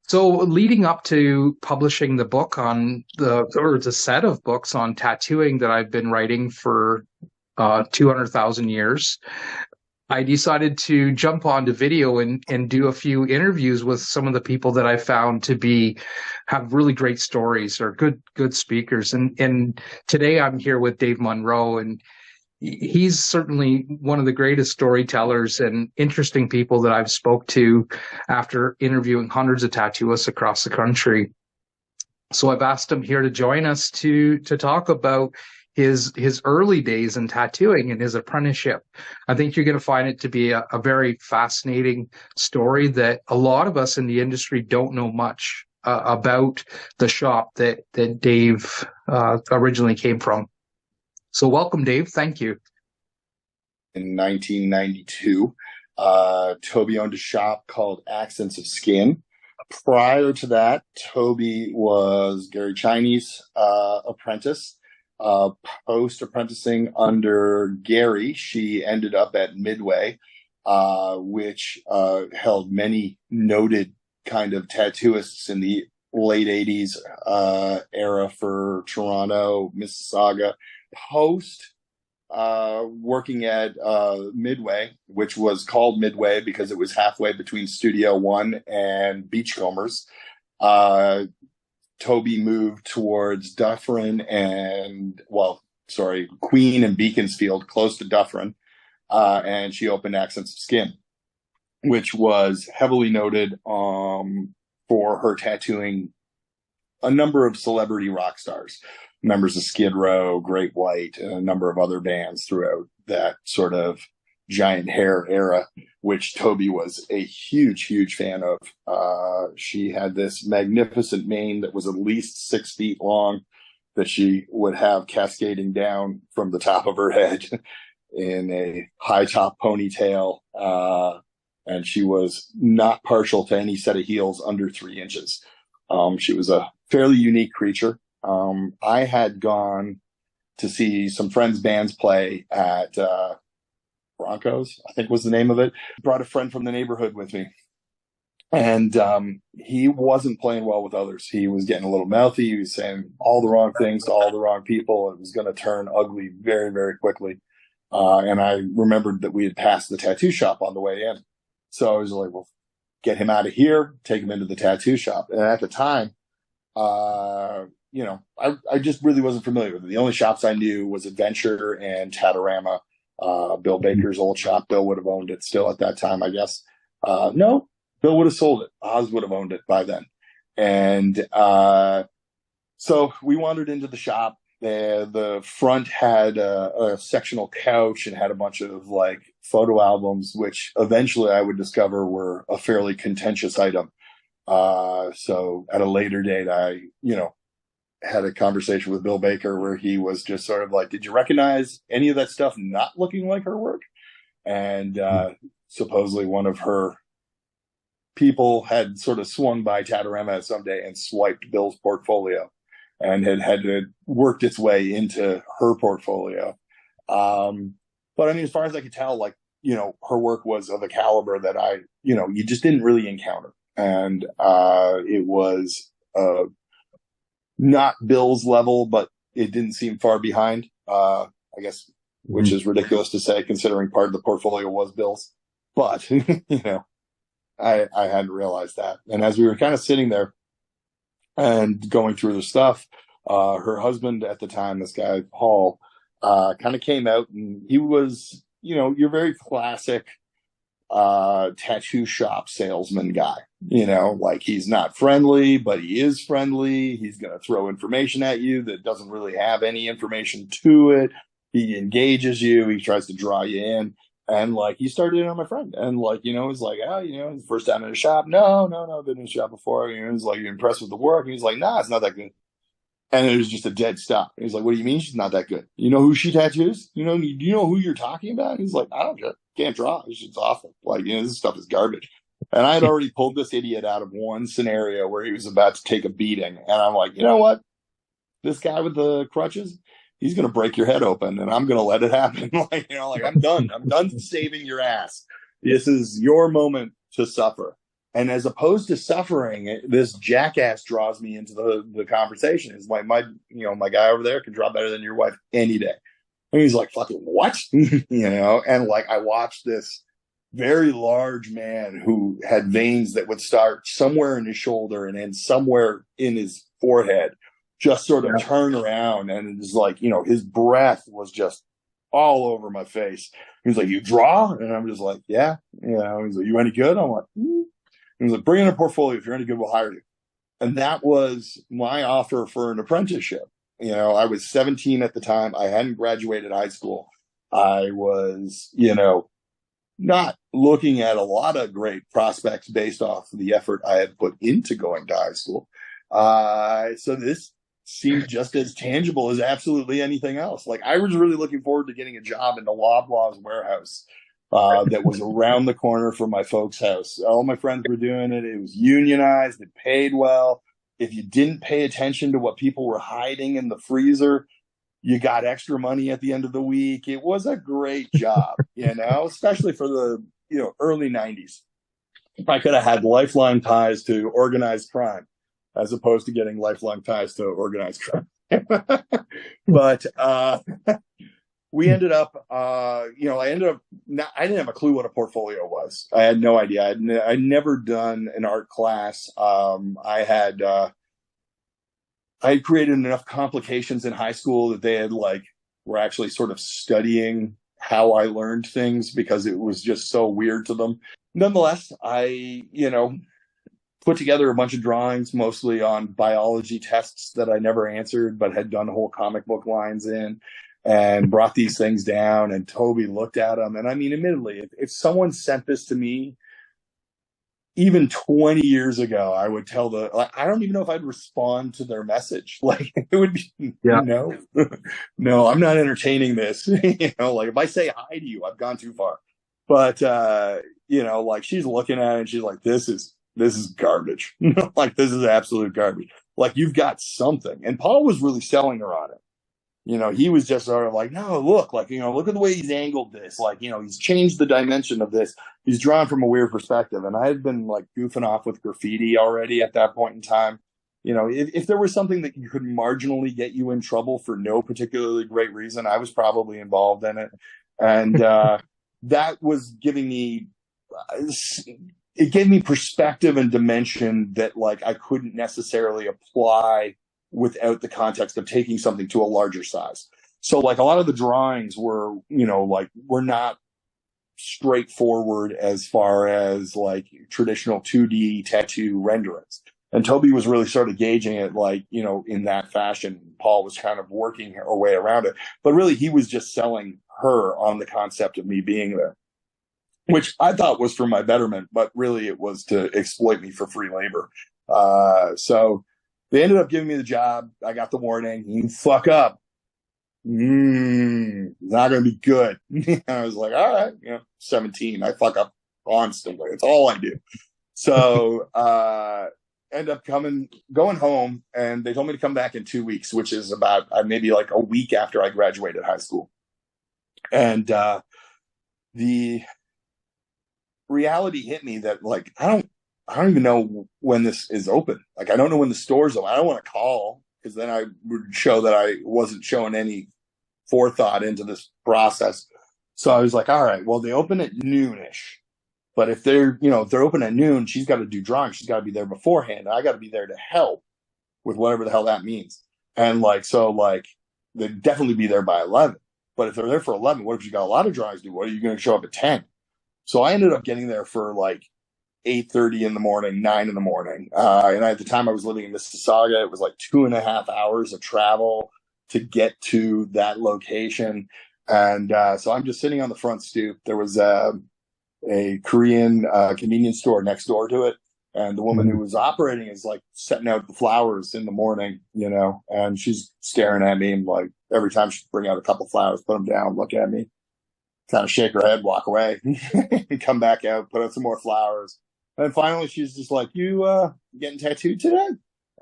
So leading up to publishing the book on the set of books on tattooing that I've been writing for 200,000 years, I decided to jump onto video and do a few interviews with some of the people that I found to have really great stories or good speakers. And today I'm here with Dave Munro, and he's certainly one of the greatest storytellers and interesting people that I've spoke to after interviewing hundreds of tattooists across the country. So I've asked him here to join us to talk about his early days in tattooing and his apprenticeship. I think you're going to find it to be a very fascinating story that a lot of us in the industry don't know much about the shop that Dave originally came from. So welcome, Dave. Thank you. In 1992, Toby owned a shop called Accents of Skin. Prior to that, Toby was Gary Chinese apprentice. Post-apprenticing under Gary, she ended up at Midway, which held many noted kind of tattooists in the late 80s era for Toronto, Mississauga. Post working at Midway, which was called Midway because it was halfway between Studio One and Beachcombers. Toby moved towards Dufferin Queen and Beaconsfield, close to Dufferin, and she opened Accents of Skin, which was heavily noted for her tattooing a number of celebrity rock stars, members of Skid Row, Great White, and a number of other bands throughout that sort of giant hair era, which Toby was a huge, huge fan of. She had this magnificent mane that was at least 6 feet long that she would have cascading down from the top of her head in a high top ponytail. And she was not partial to any set of heels under 3 inches. She was a fairly unique creature. I had gone to see some friends' bands play at Broncos, I think was the name of it. Brought a friend from the neighborhood with me. And he wasn't playing well with others. He was getting a little mouthy. He was saying all the wrong things to all the wrong people. It was going to turn ugly very, very quickly. And I remembered that we had passed the tattoo shop on the way in. So I was like, well, get him out of here, take him into the tattoo shop. And at the time, I just really wasn't familiar with it. The only shops I knew was Adventure and Tattoo. Bill Baker's old shop. Bill would have owned it still at that time, I guess. No, Bill would have sold it. Oz would have owned it by then. And so we wandered into the shop. The front had a sectional couch and had a bunch of like photo albums, which eventually I would discover were a fairly contentious item. So at a later date, I had a conversation with Bill Baker where he was just sort of like, did you recognize any of that stuff not looking like her work? And supposedly one of her people had sort of swung by Tattoo someday and swiped Bill's portfolio and had worked its way into her portfolio. But I mean, as far as I could tell, like, her work was of a caliber that you just didn't really encounter. And it was not Bill's level, but it didn't seem far behind, I guess, which is ridiculous to say considering part of the portfolio was Bill's. But, I hadn't realized that. And as we were kind of sitting there and going through the stuff, her husband at the time, this guy, Paul, kind of came out, and he was, your very classic tattoo shop salesman guy. Like, he's not friendly, but he is friendly. He's going to throw information at you that doesn't really have any information to it. He engages you. He tries to draw you in. And like, he started in on my friend, and like, he's like, it's the first time in a shop. No, I've been in a shop before. He's like, you're impressed with the work. And he's like, nah, it's not that good. And it was just a dead stop. He's like, what do you mean she's not that good? You know who she tattoos? Do you know who you're talking about? And he's like, I don't care. Can't draw. It's awful. Like, this stuff is garbage. And I had already pulled this idiot out of one scenario where he was about to take a beating. And I'm like, you know what? This guy with the crutches, he's going to break your head open, and I'm going to let it happen. I'm done. I'm done saving your ass. This is your moment to suffer. And as opposed to suffering, this jackass draws me into the conversation. It's like, my guy over there can draw better than your wife any day. And he's like, fucking what? And like, I watched this very large man who had veins that would start somewhere in his shoulder and end somewhere in his forehead, just sort of turn around. And it was like, his breath was just all over my face. He was like, you draw? And I'm just like, yeah. He's like, you any good? I'm like, He was like, bring in a portfolio. If you're any good, we'll hire you. And that was my offer for an apprenticeship. I was 17 at the time. I hadn't graduated high school. I was, not looking at a lot of great prospects based off of the effort I had put into going to high school. So this seemed just as tangible as absolutely anything else. Like, I was really looking forward to getting a job in the Loblaws warehouse that was around the corner from my folks' house. All my friends were doing it. It was unionized. It paid well. If you didn't pay attention to what people were hiding in the freezer, you got extra money at the end of the week. It was a great job, especially for the, early 90s. If I could have had lifelong ties to organized crime as opposed to getting lifelong ties to organized crime. But we ended up, I didn't have a clue what a portfolio was. I had no idea. I'd never done an art class. I had created enough complications in high school that they were actually sort of studying how I learned things because it was just so weird to them. Nonetheless, I, put together a bunch of drawings, mostly on biology tests that I never answered, but had done whole comic book lines in, and brought these things down. And Toby looked at them. And I mean, admittedly, if someone sent this to me, even 20 years ago, I would tell I don't even know if I'd respond to their message. Like, it would be, no, I'm not entertaining this. If I say hi to you, I've gone too far. But, she's looking at it and she's like, this is garbage. Like, this is absolute garbage. Like, you've got something. And Paul was really selling her on it. He was just sort of like, no, look, look at the way he's angled this. Like, he's changed the dimension of this. He's drawn from a weird perspective. And I had been goofing off with graffiti already at that point in time. If there was something that could marginally get you in trouble for no particularly great reason, I was probably involved in it. And that was giving me, it gave me perspective and dimension that I couldn't necessarily apply without the context of taking something to a larger size. So a lot of the drawings were, were not straightforward as far as traditional 2D tattoo renderings. And Toby was really sort of gauging it in that fashion. Paul was kind of working her way around it, but really he was just selling her on the concept of me being there, which I thought was for my betterment, but really it was to exploit me for free labor. So they ended up giving me the job. I got the warning. You fuck up. Not going to be good. I was like, all right, 17. I fuck up constantly. It's all I do. So, end up going home, and they told me to come back in 2 weeks, which is about maybe a week after I graduated high school. And, the reality hit me that I don't even know when this is open. I don't know when the store's open. I don't want to call because then I would show that I wasn't showing any forethought into this process. So I was like, all right, well, they open at noonish. But if they're open at noon, she's got to do drawings. She's got to be there beforehand. I got to be there to help with whatever the hell that means. And they'd definitely be there by 11. But if they're there for 11, what if you got a lot of drawings to do? What are you going to show up at 10? So I ended up getting there for 8:30 in the morning, 9 in the morning. And at the time I was living in Mississauga, it was 2.5 hours of travel to get to that location. And so I'm just sitting on the front stoop. There was a Korean convenience store next door to it. And the woman who was operating is setting out the flowers in the morning, and she's staring at me and every time she'd bring out a couple flowers, put them down, look at me, kind of shake her head, walk away, and come back out, put out some more flowers. And finally she's just like, you getting tattooed today?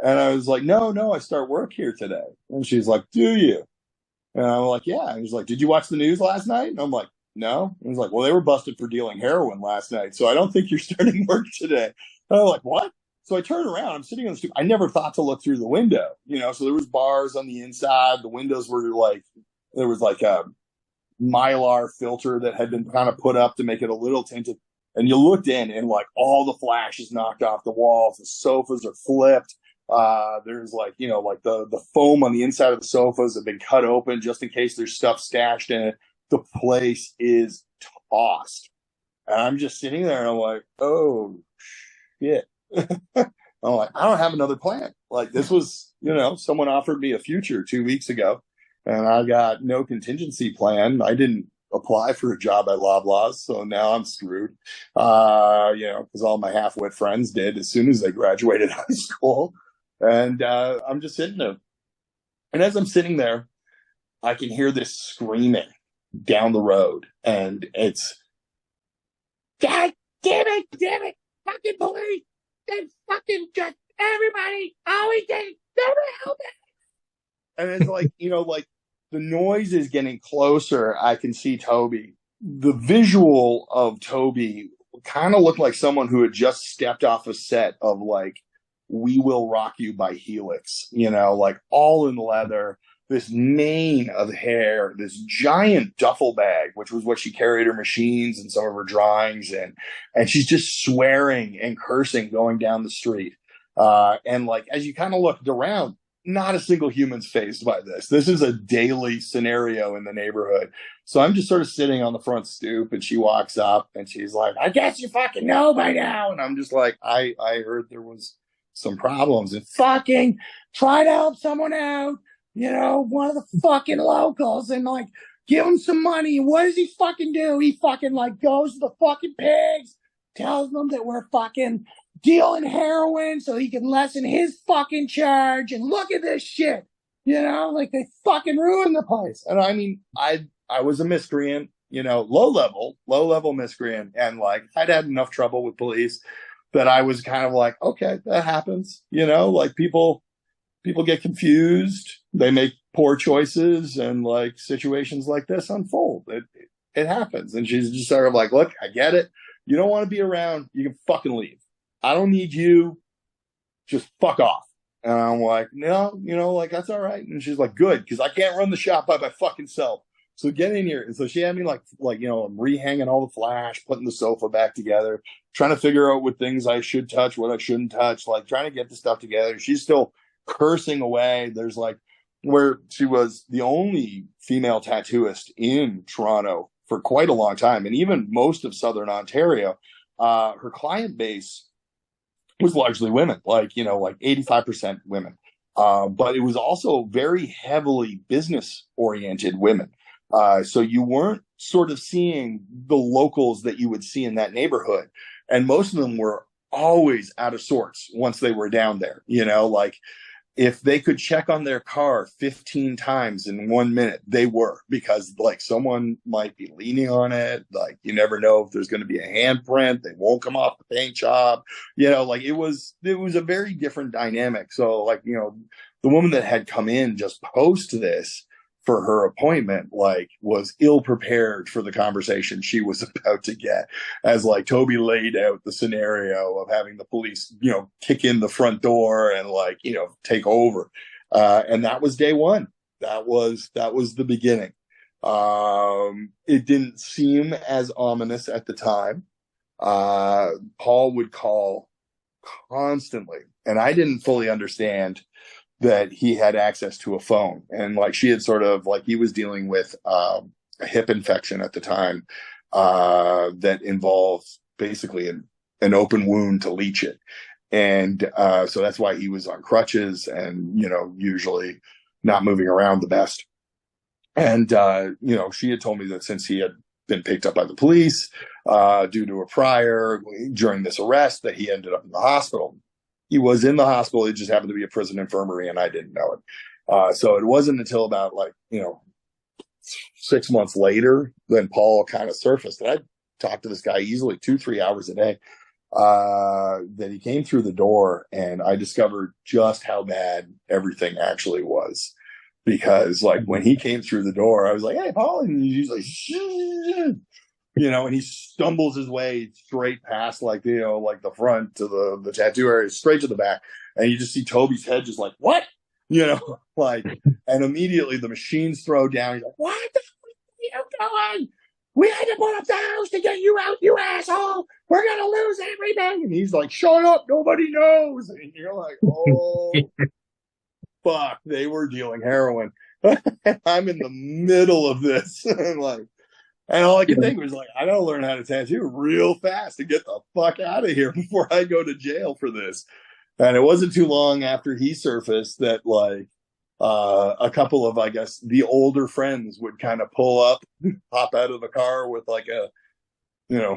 And I was like, no, I start work here today. And she's like, do you? And I'm like, yeah. And he's like, did you watch the news last night? And I'm like, no. And he's like, well, they were busted for dealing heroin last night, so I don't think you're starting work today. And I'm like, what? So I turn around, I'm sitting on the stoop. I never thought to look through the window, you know, so there was bars on the inside. The windows were like, there was like a Mylar filter that had been kind of put up to make it a little tinted. And you looked in and like all the flash is knocked off the walls. The sofas are flipped. There's like, you know, like the foam on the inside of the sofas have been cut open just in case there's stuff stashed in it. The place is tossed. And I'm just sitting there and I'm like, oh shit. I'm like, I don't have another plan. Like this was, you know, someone offered me a future 2 weeks ago and I got no contingency plan. I didn't apply for a job at Loblaws, so now I'm screwed. You know, because all my half-wit friends did as soon as they graduated high school. And I'm just sitting there. And as I'm sitting there, I can hear this screaming down the road. And it's, God damn it, fucking police. They fucking just, everybody, always did, never help it. And it's like, you know, like the noise is getting closer. I can see Toby. The visual of Toby kind of looked like someone who had just stepped off a set of like We Will Rock You by Helix, you know, like all in leather, this mane of hair, this giant duffel bag, which was what she carried her machines and some of her drawings in. And she's just swearing and cursing going down the street. And like, as you kind of looked around, not a single human's fazed by this. This is a daily scenario in the neighborhood. So I'm just sort of sitting on the front stoop and she walks up and she's like, I guess you fucking know by now. And I'm just like, I heard there was some problems and fucking try to help someone out, you know, one of the fucking locals and like give him some money. And what does he fucking do? He fucking like goes to the fucking pigs, tells them that we're fucking dealing heroin so he can lessen his fucking charge. And look at this shit, you know, like they fucking ruined the place. And I mean, I was a miscreant, you know, low level miscreant. And like, I'd had enough trouble with police that I was kind of like, okay, that happens, you know, like people get confused. They make poor choices and like situations like this unfold. It happens. And she's just sort of like, look, I get it. You don't want to be around. You can fucking leave. I don't need you. Just fuck off. And I'm like, no, you know, like, that's all right. And she's like, good, because I can't run the shop by my fucking self. So get in here. And so she had me like, you know, I'm rehanging all the flash, putting the sofa back together, trying to figure out what things I should touch, what I shouldn't touch, like trying to get the stuff together. She's still cursing away. There's like where she was the only female tattooist in Toronto for quite a long time. And even most of Southern Ontario, her client base was largely women, like, you know, like 85% women. But it was also very heavily business oriented women. So you weren't sort of seeing the locals that you would see in that neighborhood. And most of them were always out of sorts once they were down there, you know, like if they could check on their car 15 times in 1 minute, they were, because like someone might be leaning on it. Like you never know if there's going to be a handprint. They won't come off the paint job, you know, like it was a very different dynamic. So like, you know, the woman that had come in just post this for her appointment, like was ill prepared for the conversation she was about to get, as like Toby laid out the scenario of having the police, you know, kick in the front door and like, you know, take over. And that was day one. That was the beginning. It didn't seem as ominous at the time. Paul would call constantly, and I didn't fully understand that he had access to a phone. And like she had sort of like, he was dealing with a hip infection at the time that involved basically an open wound to leach it. And so that's why he was on crutches and, you know, usually not moving around the best. And, you know, she had told me that since he had been picked up by the police due to a prior during this arrest, that he ended up in the hospital. He was in the hospital. It just happened to be a prison infirmary, and I didn't know it. So it wasn't until about like, you know, 6 months later then Paul kind of surfaced. And I talked to this guy easily 2-3 hours a day. That he came through the door, and I discovered just how bad everything actually was. Because like when he came through the door, I was like, "Hey, Paul," and he's like, "Shh." and he stumbles his way straight past, like, like the front to the tattoo area, straight to the back. And you just see Toby's head just like, what? Like, and immediately the machines throw down. He's like, what the fuck are you doing? We had to put up the house to get you out, you asshole. We're going to lose everything. And he's like, shut up. Nobody knows. And you're like, oh, fuck. They were dealing heroin. I'm in the middle of this. And all I could think was like, I gotta learn how to tattoo real fast to get the fuck out of here before I go to jail for this. And it wasn't too long after he surfaced that like a couple of, I guess, the older friends would kind of pull up, hop out of the car with like a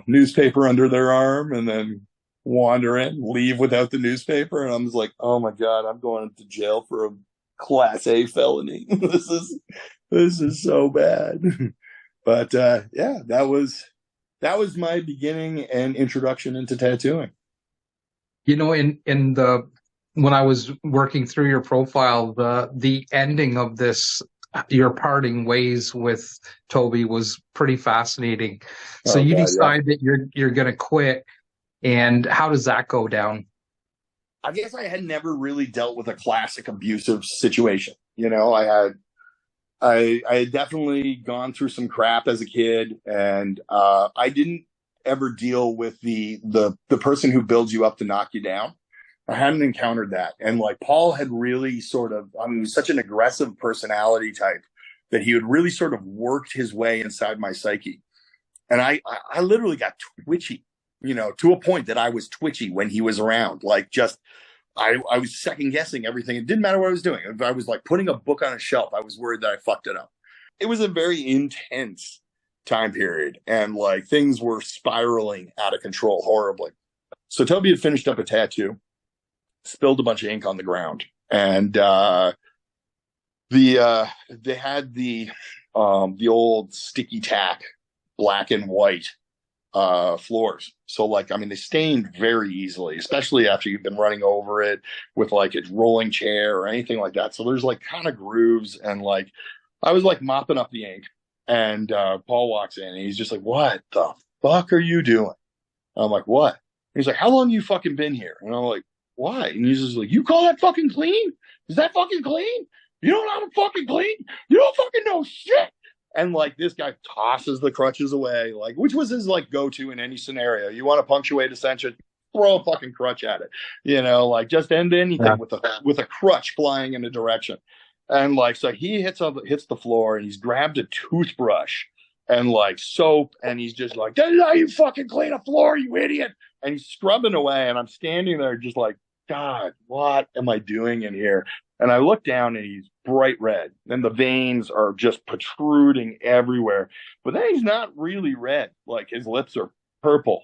newspaper under their arm, and then wander in, leave without the newspaper. And I'm just like, oh my God, I'm going to jail for a Class A felony. This is so bad. But yeah, that was my beginning and introduction into tattooing. When I was working through your profile, the ending of this, your parting ways with Toby, was pretty fascinating. So you decide that you're going to quit, and how does that go down? I guess I had never really dealt with a classic abusive situation. I had definitely gone through some crap as a kid, and I didn't ever deal with the person who builds you up to knock you down. I hadn't encountered that. And like Paul had really sort of, he was such an aggressive personality type that he had really sort of worked his way inside my psyche. And I literally got twitchy, to a point that I was twitchy when he was around. Like, just, I was second guessing everything. It didn't matter what I was doing. If I was like putting a book on a shelf, I was worried that I fucked it up. It was a very intense time period, and like things were spiraling out of control horribly. So Toby had finished up a tattoo, spilled a bunch of ink on the ground, and they had the old sticky tack, black and white floors. So like, they stained very easily, especially after you've been running over it with like a rolling chair or anything like that. So there's like kind of grooves, and like I was like mopping up the ink, and Paul walks in and he's just like, what the fuck are you doing? And I'm like, what? And he's like, how long you fucking been here? And I'm like, why? And he's just like, you call that fucking clean? Is that fucking clean? You don't know how to fucking clean? You don't fucking know shit. And like this guy tosses the crutches away, like, which was his like go-to in any scenario. You want to punctuate a sentence, throw a fucking crutch at it, like just end anything with a crutch flying in a direction. And like, so he hits the floor, and he's grabbed a toothbrush and like soap, and he's just like, that's how you fucking clean a floor, you idiot. And he's scrubbing away, and I'm standing there just like, God, what am I doing in here? And I look down, and he's bright red, and the veins are just protruding everywhere. But then he's not really red. Like, his lips are purple.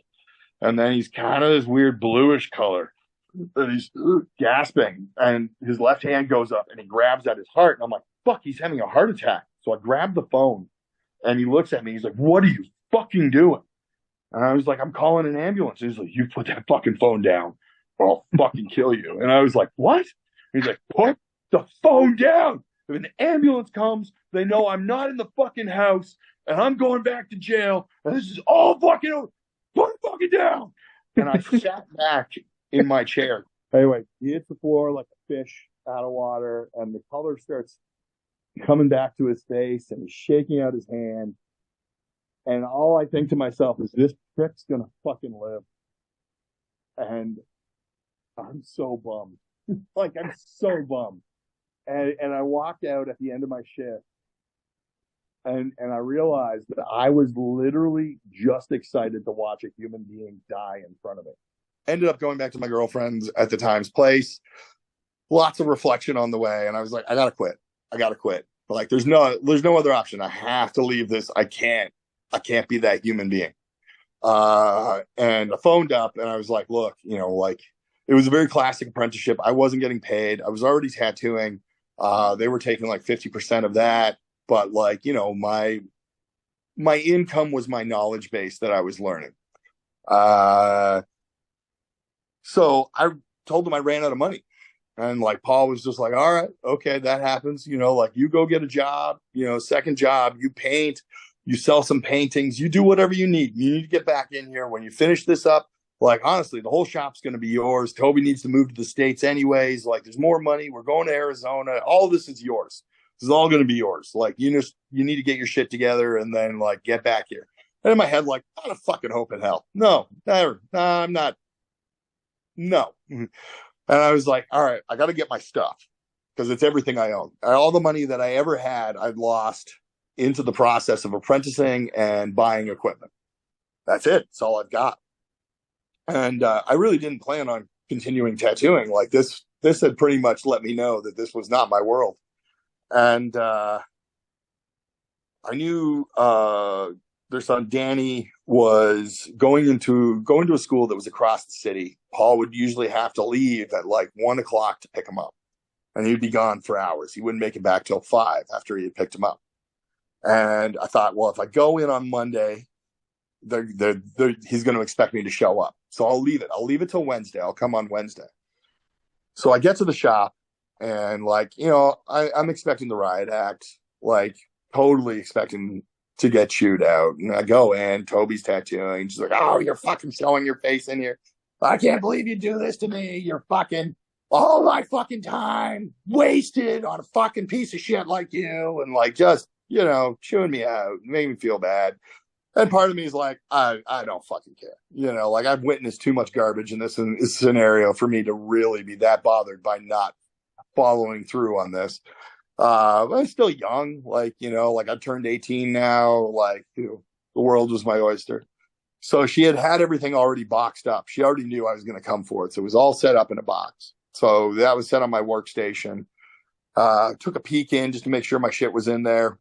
And then he's kind of this weird bluish color. And he's gasping, and his left hand goes up, and he grabs at his heart. And I'm like, fuck, he's having a heart attack. So I grab the phone, and he looks at me. He's like, what are you fucking doing? And I was like, I'm calling an ambulance. He's like, you put that fucking phone down, or I'll fucking kill you. And I was like, what? He's like, put the phone down. If an ambulance comes, they know I'm not in the fucking house, and I'm going back to jail, and this is all fucking over. Put it fucking down. And I sat back in my chair. Anyway, he hits the floor like a fish out of water, and the color starts coming back to his face, and he's shaking out his hand. And all I think to myself is, this prick's gonna fucking live. And I'm so bummed. Like, I'm so bummed. And I walked out at the end of my shift, and I realized that I was literally just excited to watch a human being die in front of me. Ended up going back to my girlfriend's at the time's place. Lots of reflection on the way, and I was like, I gotta quit. Like, there's no other option. I have to leave this. I can't be that human being. And I phoned up, and I was like, look, like, it was a very classic apprenticeship. I wasn't getting paid. I was already tattooing. They were taking like 50% of that. But like, my income was my knowledge base that I was learning. So I told them I ran out of money. And like, Paul was just like, all right, okay, that happens. Like, you go get a job, second job, you paint. You sell some paintings. You do whatever you need. You need to get back in here. When you finish this up, like, honestly, the whole shop's going to be yours. Toby needs to move to the States anyways. Like, there's more money. We're going to Arizona. All this is yours. This is all going to be yours. Like, you need to get your shit together and then, like, get back here. And in my head, like, not a fucking hope in hell. No, never. No, I'm not. No. And I was like, all right, I got to get my stuff because it's everything I own. All the money that I ever had, I'd lost into the process of apprenticing and buying equipment. That's it. That's all I've got. And I really didn't plan on continuing tattooing. Like, this had pretty much let me know that this was not my world. And I knew their son Danny was going to a school that was across the city. Paul would usually have to leave at like 1:00 to pick him up, and he'd be gone for hours. He wouldn't make it back till 5 after he had picked him up. And I thought, well, if I go in on Monday, he's going to expect me to show up. So I'll leave it. I'll leave it till Wednesday. I'll come on Wednesday. So I get to the shop and, like, you know, I'm expecting the riot act, like totally expecting to get chewed out. And I go in, Toby's tattooing. She's like, oh, you're fucking showing your face in here. I can't believe you do this to me. You're fucking all my fucking time wasted on a fucking piece of shit like you. And, like, just, you know, chewing me out, made me feel bad. And part of me is like, I don't fucking care. You know, like, I've witnessed too much garbage in this scenario for me to really be that bothered by not following through on this. I'm still young. Like, you know, like, I turned 18 now. Like, you know, the world was my oyster. So she had everything already boxed up. She already knew I was going to come for it. So it was all set up in a box. So that was set on my workstation. Took a peek in just to make sure my shit was in there.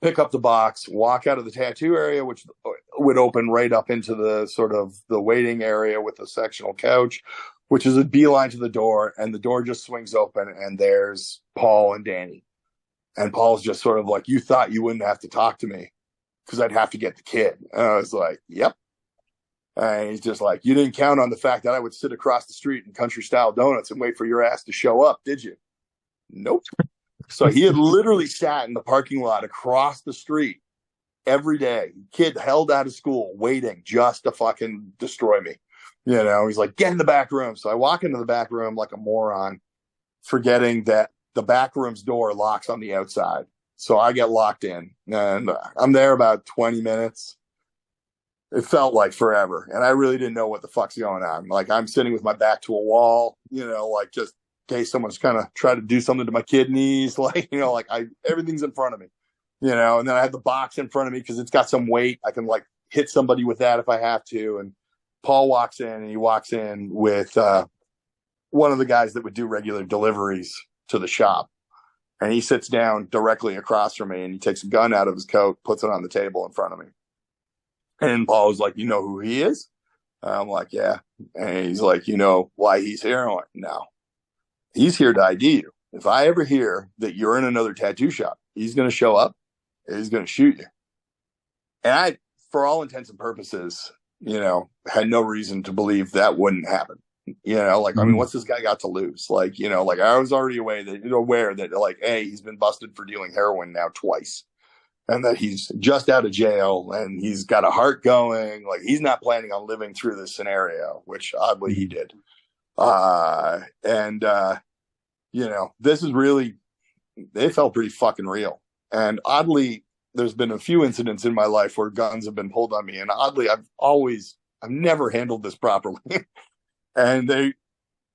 Pick up the box, walk out of the tattoo area, which would open right up into the sort of the waiting area with a sectional couch, which is a beeline to the door. And the door just swings open and there's Paul and Danny. And Paul's just sort of like, you thought you wouldn't have to talk to me because I'd have to get the kid. And I was like, yep. And he's just like, you didn't count on the fact that I would sit across the street in country style donuts and wait for your ass to show up, did you? Nope. So he had literally sat in the parking lot across the street every day. Kid held out of school, waiting just to fucking destroy me. You know, he's like, get in the back room. So I walk into the back room like a moron, forgetting that the back room's door locks on the outside. So I get locked in and I'm there about 20 minutes. It felt like forever. And I really didn't know what the fuck's going on. Like, I'm sitting with my back to a wall, you know, like, just in case someone's kind of try to do something to my kidneys, like, you know, like, everything's in front of me, you know, and then I have the box in front of me because it's got some weight. I can, like, hit somebody with that if I have to. And Paul walks in and he walks in with one of the guys that would do regular deliveries to the shop. And he sits down directly across from me and he takes a gun out of his coat, puts it on the table in front of me. And Paul was like, you know who he is? I'm like, yeah. And he's like, you know why he's here? I'm like, no. He's here to ID you. If I ever hear that you're in another tattoo shop, he's going to show up and he's going to shoot you. And I, for all intents and purposes, you know, had no reason to believe that wouldn't happen. You know, like, I mean, what's this guy got to lose? Like, you know, like, I was already aware that, like, hey, he's been busted for dealing heroin now twice. And that he's just out of jail and he's got a heart going. Like, he's not planning on living through this scenario, which oddly he did. You know, this is really, they felt pretty fucking real. And oddly, there's been a few incidents in my life where guns have been pulled on me. And oddly, I've never handled this properly. And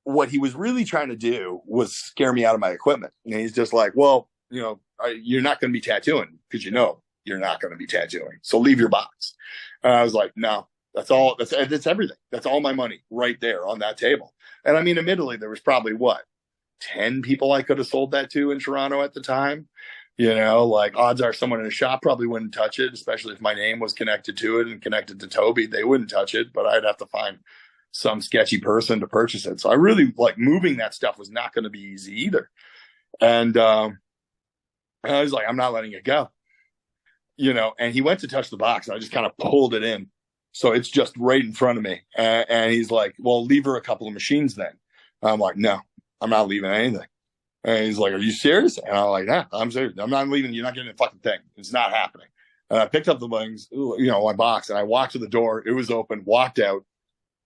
what he was really trying to do was scare me out of my equipment. And he's just like, well, you know, you're not going to be tattooing because you know you're not going to be tattooing. So leave your box. And I was like, no, that's all. That's everything. That's all my money right there on that table. And I mean, admittedly, there was probably 10 people I could have sold that to in Toronto at the time. You know, like, odds are someone in a shop probably wouldn't touch it, especially if my name was connected to it and connected to Toby. They wouldn't touch it, but I'd have to find some sketchy person to purchase it. So I really, like, moving that stuff was not going to be easy either. And I was like, I'm not letting it go. You know, and he went to touch the box and I just kind of pulled it in. So it's just right in front of me. And he's like, well, leave her a couple of machines then. I'm like, no, I'm not leaving anything. And he's like, are you serious? And I'm like, yeah, I'm serious. I'm not leaving. You're not getting a fucking thing. It's not happening. And I picked up the wings, my box, and I walked to the door. It was open, walked out,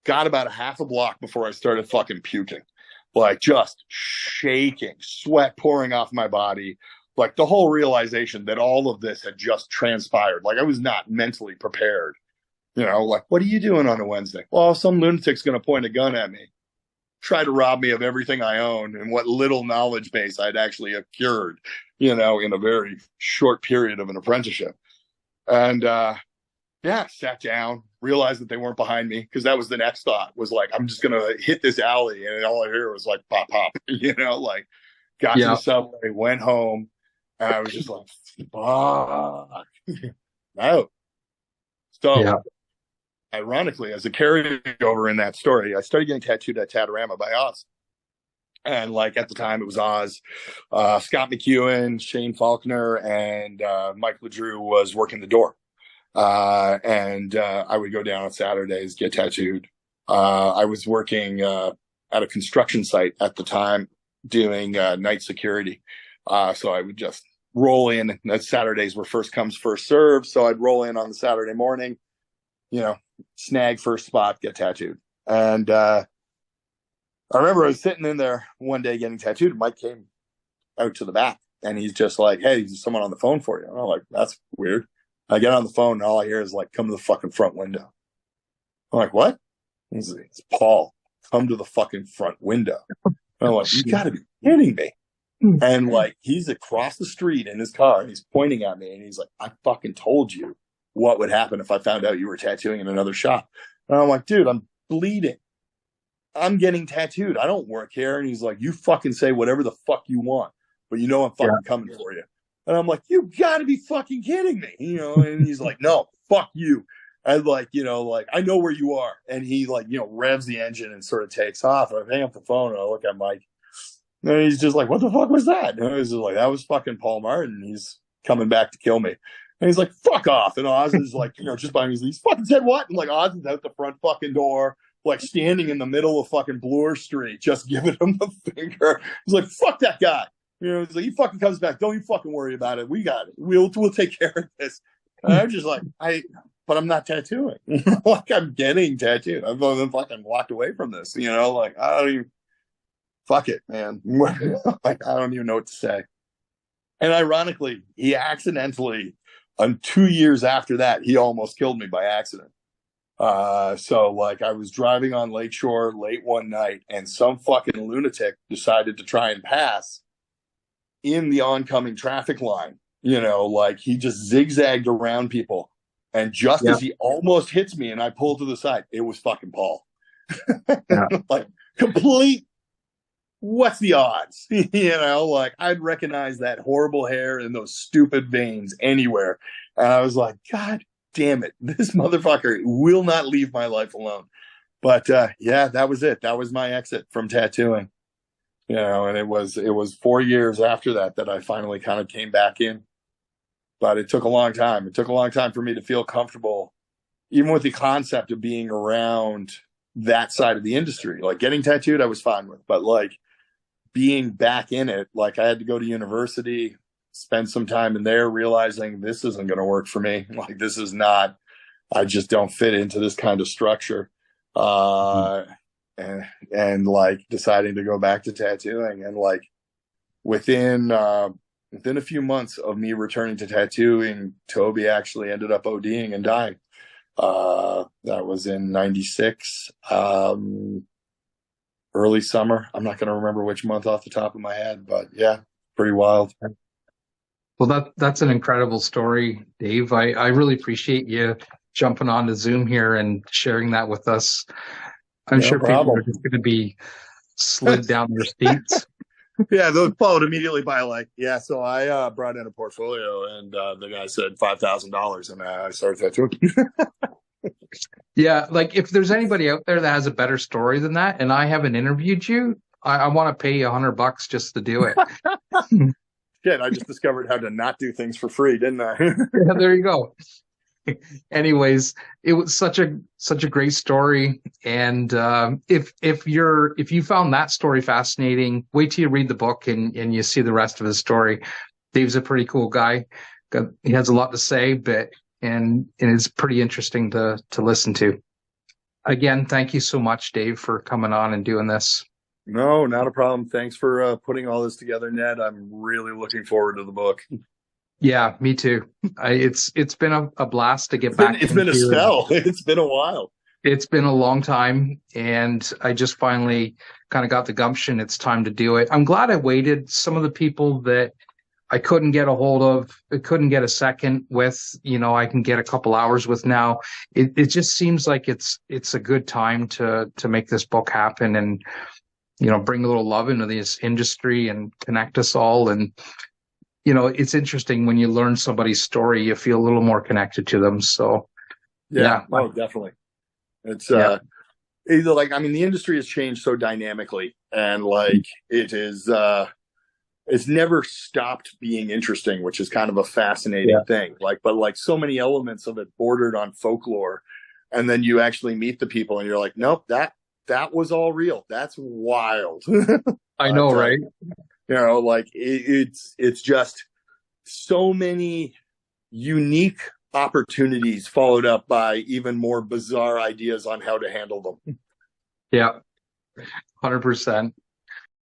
got about a half a block before I started fucking puking, like just shaking, sweat pouring off my body. Like the whole realization that all of this had just transpired. Like I was not mentally prepared. Like, what are you doing on a Wednesday? Well, some lunatic's going to point a gun at me, try to rob me of everything I own and what little knowledge base I'd actually acquired, in a very short period of an apprenticeship. And, sat down, realized that they weren't behind me, because that was the next thought, was like, I'm just going to hit this alley. And all I hear was like, pop, pop, like got to the subway, went home, and I was just like, fuck. No. So, ironically, as a carryover in that story, I started getting tattooed at Tattoo by Oz. And like at the time, it was Oz, Scott McEwen, Shane Faulkner, and Mike LeDrew was working the door. And I would go down on Saturdays, get tattooed. I was working at a construction site at the time doing night security. So I would just roll in. Saturdays were first comes, first served. So I'd roll in on the Saturday morning, snag first spot, get tattooed. And I remember I was sitting in there one day getting tattooed, and Mike came out to the back, and he's just like, hey, there's someone on the phone for you. And I'm like, that's weird. I get on the phone, and all I hear is like, come to the fucking front window. I'm like, what? He's like, it's Paul. Come to the fucking front window. And I'm like, you gotta be kidding me. And like, he's across the street in his car, and he's pointing at me, and he's like, I fucking told you what would happen if I found out you were tattooing in another shop. And I'm like, dude, I'm bleeding. I'm getting tattooed. I don't work here. And he's like, you fucking say whatever the fuck you want, but I'm fucking coming for you. And I'm like, you gotta be fucking kidding me. And he's like, no, fuck you. And like, I know where you are. And he like, revs the engine and sort of takes off. And I hang up the phone and I look at Mike. And he's just like, what the fuck was that? And I was just like, that was fucking Paul Martin. He's coming back to kill me. And he's like, fuck off. And Oz is like, just by me. He's fucking said what? And like, Oz is out the front fucking door, like standing in the middle of fucking Bloor Street, just giving him the finger. He's like, fuck that guy. He's like, he fucking comes back. Don't you fucking worry about it. We got it. We'll take care of this. And I'm just like, but I'm not tattooing. Like, I'm getting tattooed. I've fucking walked away from this. Like, I don't even, fuck it, man. Like, I don't even know what to say. And ironically, he accidentally, 2 years after that, he almost killed me by accident. So like I was driving on Lakeshore late one night, and some fucking lunatic decided to try and pass in the oncoming traffic line. Like he just zigzagged around people. And just as he almost hits me and I pull to the side, it was fucking Paul. Like complete, what's the odds? Like I'd recognize that horrible hair and those stupid veins anywhere. And I was like, God damn it, this motherfucker will not leave my life alone. But that was it. That was my exit from tattooing. And it was 4 years after that I finally kind of came back in. But it took a long time. It took a long time for me to feel comfortable, even with the concept of being around that side of the industry. Like getting tattooed, I was fine with, but like being back in it, like I had to go to university, spend some time in there, realizing this isn't going to work for me. Like this is not, I just don't fit into this kind of structure. And like deciding to go back to tattooing, and like within a few months of me returning to tattooing, Toby actually ended up ODing and dying. That was in 96, early summer. I'm not going to remember which month off the top of my head, but yeah, pretty wild. Well, that's an incredible story, Dave. I really appreciate you jumping on to Zoom here and sharing that with us. I'm sure people are just going to be slid down their seats. Yeah, those followed immediately by like, yeah, so I brought in a portfolio, and the guy said $5,000, and I started tattooing. Yeah, like if there's anybody out there that has a better story than that, and I haven't interviewed you, I want to pay you $100 just to do it. Shit, I just discovered how to not do things for free, didn't I? Yeah, there you go. Anyways, it was such a great story, and if you found that story fascinating, wait till you read the book and you see the rest of his story. Dave's a pretty cool guy. he has a lot to say, and it's pretty interesting to listen to. Again, thank you so much, Dave, for coming on and doing this. No, not a problem. Thanks for putting all this together, Ned. I'm really looking forward to the book. Yeah, me too. It's been a blast to get back. It's been a spell. It's been a while. It's been a long time, and I just finally kind of got the gumption. It's time to do it. I'm glad I waited. Some of the people that I couldn't get a hold of, I couldn't get a second with, I can get a couple hours with now. It just seems like it's a good time to make this book happen and, bring a little love into this industry and connect us all. And, it's interesting when you learn somebody's story, you feel a little more connected to them. So, yeah. Oh, definitely. It's, either the industry has changed so dynamically, and it is, it's never stopped being interesting, which is kind of a fascinating thing. But so many elements of it bordered on folklore, and then you actually meet the people and you're like, nope, that was all real. That's wild. I know, right? It's just so many unique opportunities followed up by even more bizarre ideas on how to handle them. Yeah, 100%.